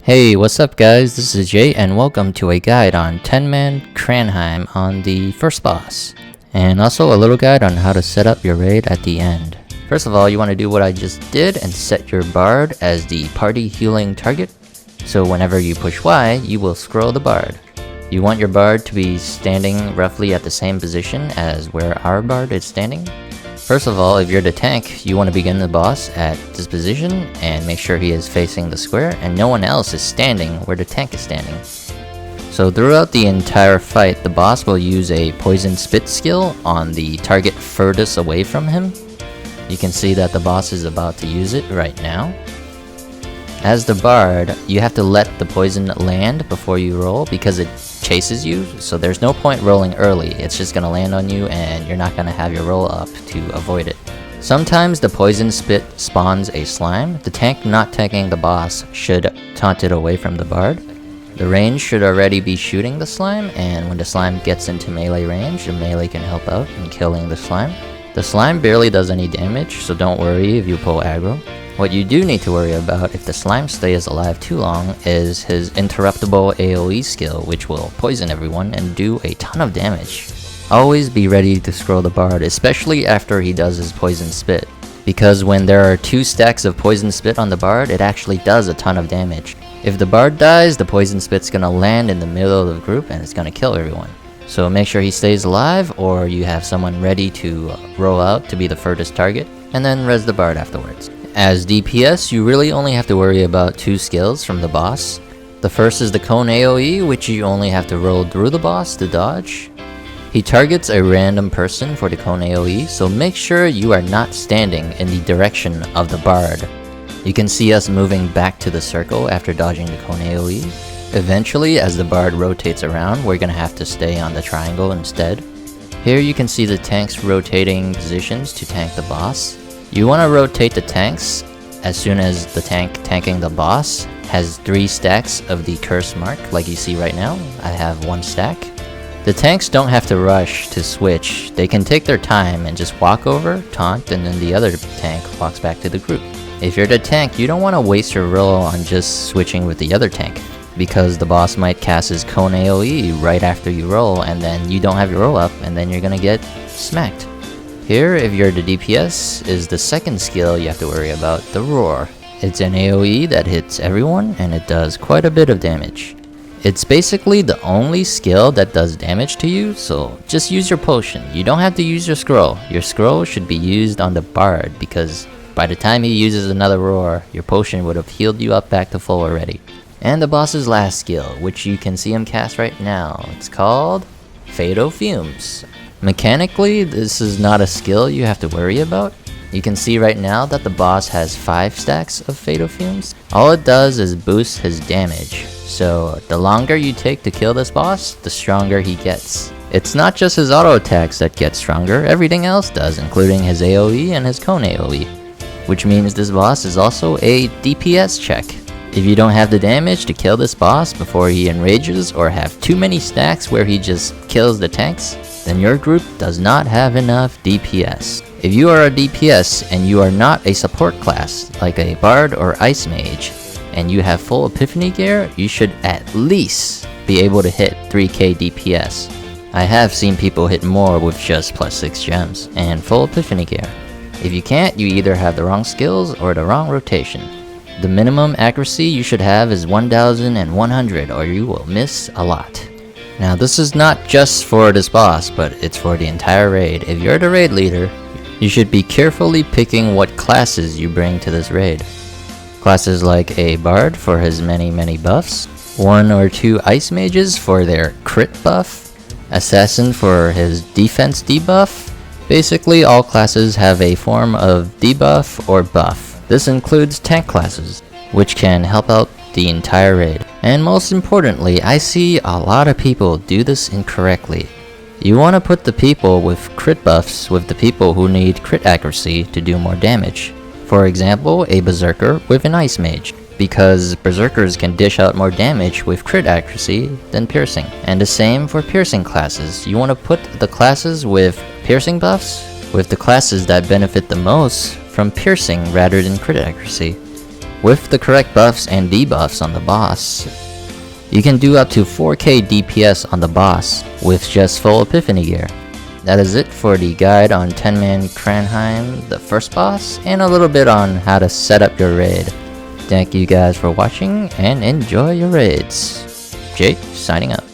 Hey, what's up guys, this is Jay and welcome to a guide on 10-man Kranheim on the first boss. And also a little guide on how to set up your raid at the end. First of all, you want to do what I just did and set your bard as the party healing target. So whenever you push Y, you will scroll the bard. You want your bard to be standing roughly at the same position as where our bard is standing. First of all, if you're the tank, you want to begin the boss at this position and make sure he is facing the square and no one else is standing where the tank is standing. So throughout the entire fight, the boss will use a poison spit skill on the target furthest away from him. You can see that the boss is about to use it right now. As the bard, you have to let the poison land before you roll because it chases you, so there's no point rolling early. It's just gonna land on you and you're not gonna have your roll up to avoid it. Sometimes the poison spit spawns a slime. The tank not tanking the boss should taunt it away from the bard. The range should already be shooting the slime, and when the slime gets into melee range, the melee can help out in killing the slime. The slime barely does any damage, so don't worry if you pull aggro. What you do need to worry about if the slime stays alive too long is his interruptible AoE skill, which will poison everyone and do a ton of damage. Always be ready to scroll the bard, especially after he does his poison spit, because when there are 2 stacks of poison spit on the bard, it actually does a ton of damage. If the bard dies, the poison spit's gonna land in the middle of the group and it's gonna kill everyone. So make sure he stays alive, or you have someone ready to roll out to be the furthest target, and then res the bard afterwards. As DPS, you really only have to worry about 2 skills from the boss. The first is the cone AoE, which you only have to roll through the boss to dodge. He targets a random person for the cone AoE, so make sure you are not standing in the direction of the bard. You can see us moving back to the circle after dodging the cone AoE. Eventually, as the bard rotates around, we're gonna have to stay on the triangle instead. Here you can see the tanks rotating positions to tank the boss. You want to rotate the tanks as soon as the tank tanking the boss has 3 stacks of the curse mark, like you see right now. I have 1 stack. The tanks don't have to rush to switch. They can take their time and just walk over, taunt, and then the other tank walks back to the group. If you're the tank, you don't want to waste your roll on just switching with the other tank, because the boss might cast his cone AoE right after you roll, and then you don't have your roll up, and then you're gonna get smacked. Here, if you're the DPS, is the second skill you have to worry about, the Roar. It's an AoE that hits everyone, and it does quite a bit of damage. It's basically the only skill that does damage to you, so just use your potion. You don't have to use your scroll. Your scroll should be used on the bard, because by the time he uses another Roar, your potion would have healed you up back to full already. And the boss's last skill, which you can see him cast right now. It's called Khatto Fumes. Mechanically, this is not a skill you have to worry about. You can see right now that the boss has 5 stacks of Khatto Fumes. All it does is boost his damage, so the longer you take to kill this boss, the stronger he gets. It's not just his auto attacks that get stronger, everything else does, including his AoE and his cone AoE. Which means this boss is also a DPS check. If you don't have the damage to kill this boss before he enrages, or have too many stacks where he just kills the tanks, then your group does not have enough DPS. If you are a DPS and you are not a support class, like a Bard or Ice Mage, and you have full Epiphany gear, you should at least be able to hit 3k DPS. I have seen people hit more with just +6 gems and full Epiphany gear. If you can't, you either have the wrong skills or the wrong rotation. The minimum accuracy you should have is 1100, or you will miss a lot. Now this is not just for this boss, but it's for the entire raid. If you're the raid leader, you should be carefully picking what classes you bring to this raid. Classes like a bard for his many buffs, 1 or 2 ice mages for their crit buff, assassin for his defense debuff. Basically all classes have a form of debuff or buff. This includes tank classes, which can help out the entire raid. And most importantly, I see a lot of people do this incorrectly. You want to put the people with crit buffs with the people who need crit accuracy to do more damage. For example, a berserker with an ice mage, because berserkers can dish out more damage with crit accuracy than piercing. And the same for piercing classes. You want to put the classes with piercing buffs with the classes that benefit the most from piercing rather than crit accuracy. With the correct buffs and debuffs on the boss, you can do up to 4k DPS on the boss with just full Epiphany gear. That is it for the guide on 10-man Kranheim, the first boss, and a little bit on how to set up your raid. Thank you guys for watching and enjoy your raids. Jay, signing up.